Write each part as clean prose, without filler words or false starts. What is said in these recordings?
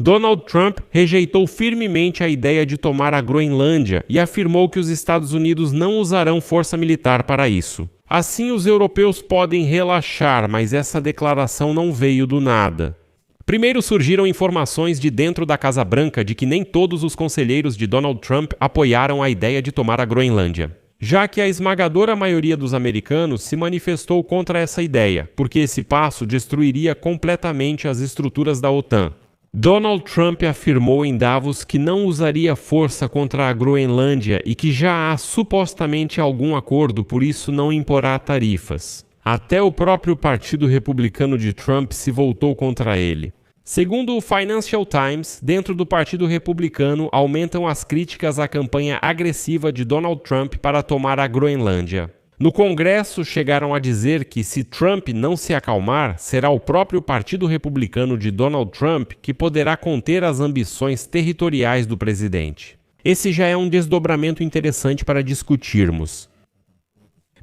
Donald Trump rejeitou firmemente a ideia de tomar a Groenlândia e afirmou que os Estados Unidos não usarão força militar para isso. Assim, os europeus podem relaxar, mas essa declaração não veio do nada. Primeiro surgiram informações de dentro da Casa Branca de que nem todos os conselheiros de Donald Trump apoiaram a ideia de tomar a Groenlândia, já que a esmagadora maioria dos americanos se manifestou contra essa ideia, porque esse passo destruiria completamente as estruturas da OTAN. Donald Trump afirmou em Davos que não usaria força contra a Groenlândia e que já há supostamente algum acordo, por isso não imporá tarifas. Até o próprio Partido Republicano de Trump se voltou contra ele. Segundo o Financial Times, dentro do Partido Republicano aumentam as críticas à campanha agressiva de Donald Trump para tomar a Groenlândia. No Congresso chegaram a dizer que se Trump não se acalmar, será o próprio Partido Republicano de Donald Trump que poderá conter as ambições territoriais do presidente. Esse já é um desdobramento interessante para discutirmos.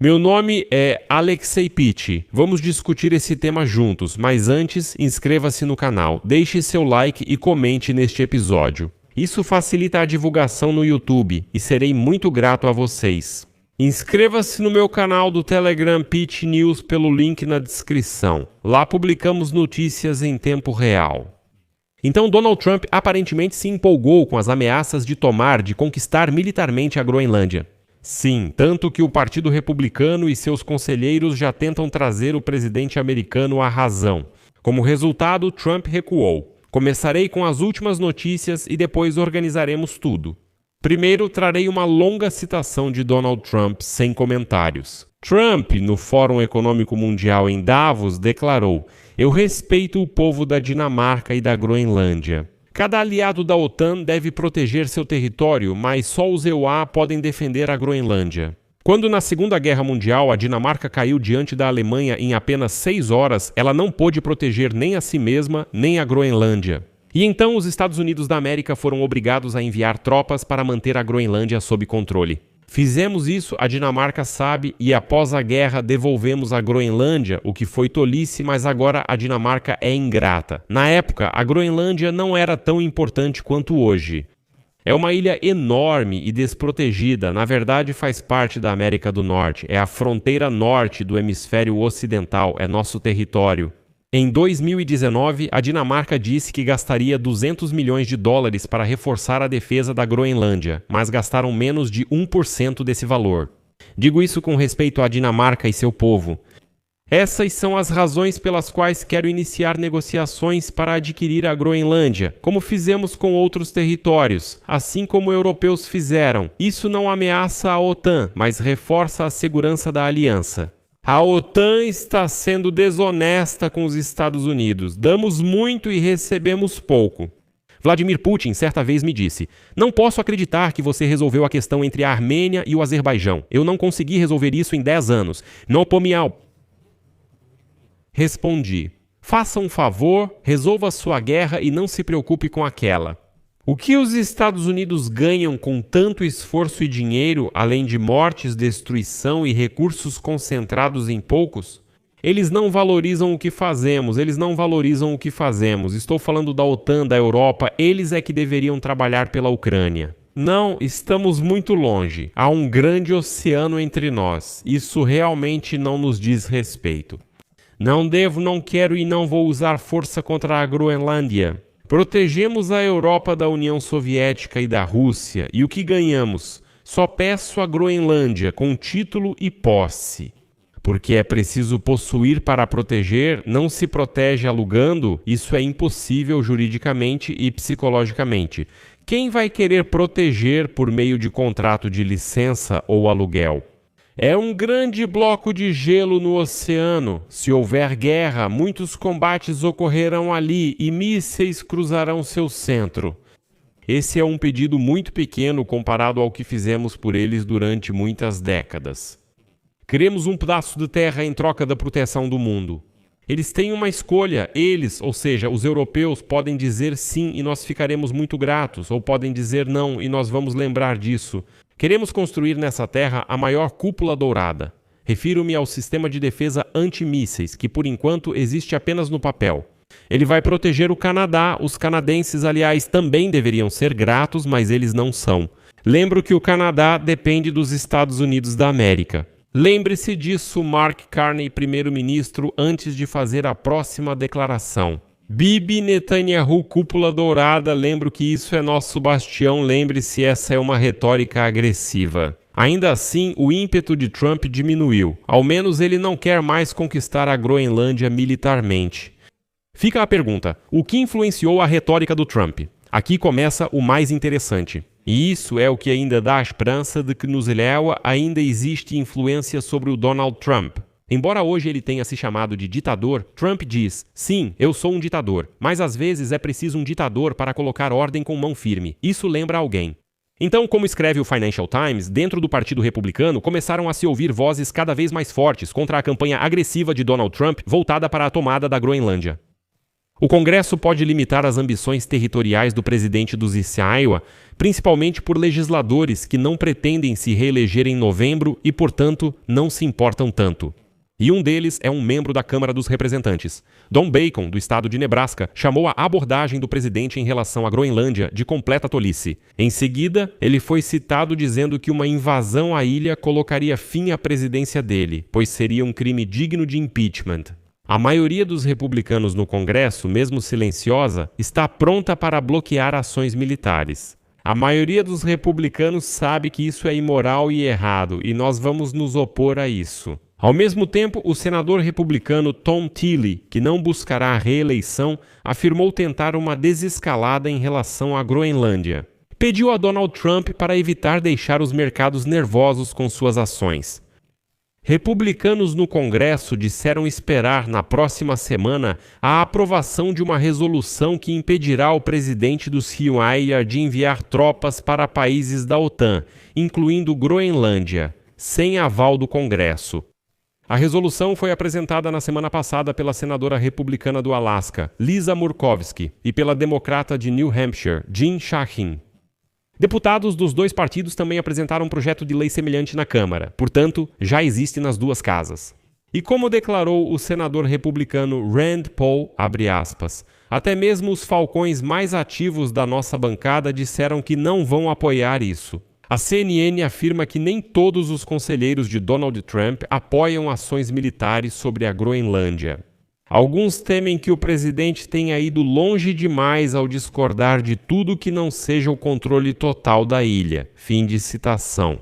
Meu nome é Alexei Pitti. Vamos discutir esse tema juntos, mas antes, inscreva-se no canal, deixe seu like e comente neste episódio. Isso facilita a divulgação no YouTube e serei muito grato a vocês. Inscreva-se no meu canal do Telegram Pitti News pelo link na descrição. Lá publicamos notícias em tempo real. Então Donald Trump aparentemente se empolgou com as ameaças de conquistar militarmente a Groenlândia. Sim, tanto que o Partido Republicano e seus conselheiros já tentam trazer o presidente americano à razão. Como resultado, Trump recuou. Começarei com as últimas notícias e depois organizaremos tudo. Primeiro, trarei uma longa citação de Donald Trump sem comentários. Trump, no Fórum Econômico Mundial em Davos, declarou: "Eu respeito o povo da Dinamarca e da Groenlândia. Cada aliado da OTAN deve proteger seu território, mas só os EUA podem defender a Groenlândia." Quando na Segunda Guerra Mundial a Dinamarca caiu diante da Alemanha em apenas 6 horas, ela não pôde proteger nem a si mesma, nem a Groenlândia. E então os Estados Unidos da América foram obrigados a enviar tropas para manter a Groenlândia sob controle. Fizemos isso, a Dinamarca sabe, e após a guerra devolvemos a Groenlândia, o que foi tolice, mas agora a Dinamarca é ingrata. Na época, a Groenlândia não era tão importante quanto hoje. É uma ilha enorme e desprotegida, na verdade faz parte da América do Norte, é a fronteira norte do hemisfério ocidental, é nosso território. Em 2019, a Dinamarca disse que gastaria 200 milhões de dólares para reforçar a defesa da Groenlândia, mas gastaram menos de 1% desse valor. Digo isso com respeito à Dinamarca e seu povo. Essas são as razões pelas quais quero iniciar negociações para adquirir a Groenlândia, como fizemos com outros territórios, assim como europeus fizeram. Isso não ameaça a OTAN, mas reforça a segurança da aliança. A OTAN está sendo desonesta com os Estados Unidos. Damos muito e recebemos pouco. Vladimir Putin certa vez me disse: "Não posso acreditar que você resolveu a questão entre a Armênia e o Azerbaijão. Eu não consegui resolver isso em 10 anos. Não pomial." Respondi: "Faça um favor, resolva sua guerra e não se preocupe com aquela." O que os Estados Unidos ganham com tanto esforço e dinheiro, além de mortes, destruição e recursos concentrados em poucos? Eles não valorizam o que fazemos, Estou falando da OTAN, da Europa, eles é que deveriam trabalhar pela Ucrânia. Não, estamos muito longe. Há um grande oceano entre nós. Isso realmente não nos diz respeito. Não devo, não quero e não vou usar força contra a Groenlândia. Protegemos a Europa da União Soviética e da Rússia, e o que ganhamos? Só peço a Groenlândia com título e posse. Porque é preciso possuir para proteger, não se protege alugando, isso é impossível juridicamente e psicologicamente. Quem vai querer proteger por meio de contrato de licença ou aluguel? É um grande bloco de gelo no oceano. Se houver guerra, muitos combates ocorrerão ali e mísseis cruzarão seu centro. Esse é um pedido muito pequeno comparado ao que fizemos por eles durante muitas décadas. Queremos um pedaço de terra em troca da proteção do mundo. Eles têm uma escolha. Eles, ou seja, os europeus, podem dizer sim e nós ficaremos muito gratos, ou podem dizer não e nós vamos lembrar disso. Queremos construir nessa terra a maior cúpula dourada. Refiro-me ao sistema de defesa antimísseis, que por enquanto existe apenas no papel. Ele vai proteger o Canadá. Os canadenses, aliás, também deveriam ser gratos, mas eles não são. Lembro que o Canadá depende dos Estados Unidos da América. Lembre-se disso, Mark Carney, primeiro-ministro, antes de fazer a próxima declaração. Bibi Netanyahu, cúpula dourada, lembro que isso é nosso bastião, lembre-se, essa é uma retórica agressiva. Ainda assim, o ímpeto de Trump diminuiu. Ao menos ele não quer mais conquistar a Groenlândia militarmente. Fica a pergunta, o que influenciou a retórica do Trump? Aqui começa o mais interessante. E isso é o que ainda dá a esperança de que no Zelewa ainda existe influência sobre o Donald Trump. Embora hoje ele tenha se chamado de ditador, Trump diz, sim, eu sou um ditador, mas às vezes é preciso um ditador para colocar ordem com mão firme. Isso lembra alguém. Então, como escreve o Financial Times, dentro do Partido Republicano começaram a se ouvir vozes cada vez mais fortes contra a campanha agressiva de Donald Trump voltada para a tomada da Groenlândia. O Congresso pode limitar as ambições territoriais do presidente dos Iowa, principalmente por legisladores que não pretendem se reeleger em novembro e, portanto, não se importam tanto. E um deles é um membro da Câmara dos Representantes. Don Bacon, do estado de Nebraska, chamou a abordagem do presidente em relação à Groenlândia de completa tolice. Em seguida, ele foi citado dizendo que uma invasão à ilha colocaria fim à presidência dele, pois seria um crime digno de impeachment. A maioria dos republicanos no Congresso, mesmo silenciosa, está pronta para bloquear ações militares. A maioria dos republicanos sabe que isso é imoral e errado, e nós vamos nos opor a isso. Ao mesmo tempo, o senador republicano Tom Tilley, que não buscará a reeleição, afirmou tentar uma desescalada em relação à Groenlândia. Pediu a Donald Trump para evitar deixar os mercados nervosos com suas ações. Republicanos no Congresso disseram esperar na próxima semana a aprovação de uma resolução que impedirá o presidente do Iowa de enviar tropas para países da OTAN, incluindo Groenlândia, sem aval do Congresso. A resolução foi apresentada na semana passada pela senadora republicana do Alasca, Lisa Murkowski, e pela democrata de New Hampshire, Jean Shaheen. Deputados dos dois partidos também apresentaram um projeto de lei semelhante na Câmara, portanto, já existe nas duas casas. E como declarou o senador republicano Rand Paul, abre aspas, até mesmo os falcões mais ativos da nossa bancada disseram que não vão apoiar isso. A CNN afirma que nem todos os conselheiros de Donald Trump apoiam ações militares sobre a Groenlândia. Alguns temem que o presidente tenha ido longe demais ao discordar de tudo que não seja o controle total da ilha. Fim de citação.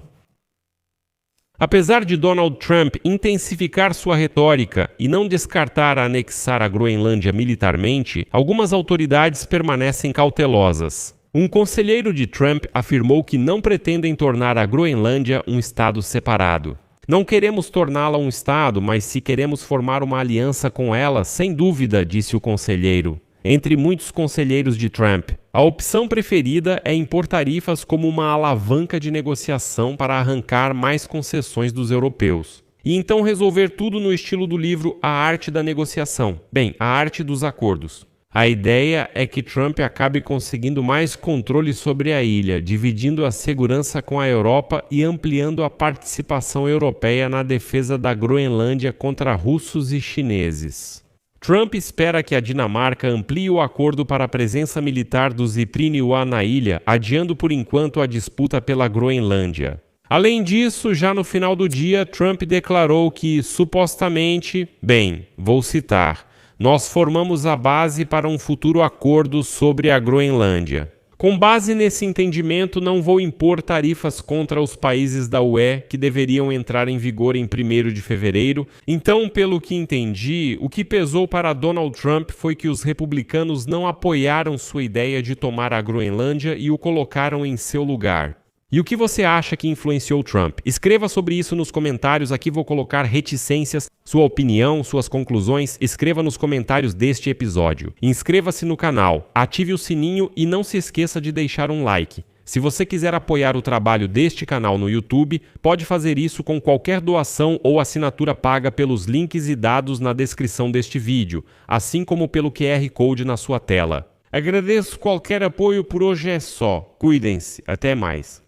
Apesar de Donald Trump intensificar sua retórica e não descartar anexar a Groenlândia militarmente, algumas autoridades permanecem cautelosas. Um conselheiro de Trump afirmou que não pretendem tornar a Groenlândia um estado separado. Não queremos torná-la um estado, mas se queremos formar uma aliança com ela, sem dúvida, disse o conselheiro. Entre muitos conselheiros de Trump, a opção preferida é impor tarifas como uma alavanca de negociação para arrancar mais concessões dos europeus. E então resolver tudo no estilo do livro A Arte da Negociação. Bem, a arte dos acordos. A ideia é que Trump acabe conseguindo mais controle sobre a ilha, dividindo a segurança com a Europa e ampliando a participação europeia na defesa da Groenlândia contra russos e chineses. Trump espera que a Dinamarca amplie o acordo para a presença militar dos Ipriniwa na ilha, adiando por enquanto a disputa pela Groenlândia. Além disso, já no final do dia, Trump declarou que, supostamente, vou citar, nós formamos a base para um futuro acordo sobre a Groenlândia. Com base nesse entendimento, não vou impor tarifas contra os países da UE que deveriam entrar em vigor em 1º de fevereiro. Então, pelo que entendi, o que pesou para Donald Trump foi que os republicanos não apoiaram sua ideia de tomar a Groenlândia e o colocaram em seu lugar. E o que você acha que influenciou Trump? Escreva sobre isso nos comentários, aqui vou colocar reticências, sua opinião, suas conclusões, escreva nos comentários deste episódio. Inscreva-se no canal, ative o sininho e não se esqueça de deixar um like. Se você quiser apoiar o trabalho deste canal no YouTube, pode fazer isso com qualquer doação ou assinatura paga pelos links e dados na descrição deste vídeo, assim como pelo QR Code na sua tela. Agradeço qualquer apoio, por hoje é só. Cuidem-se, até mais.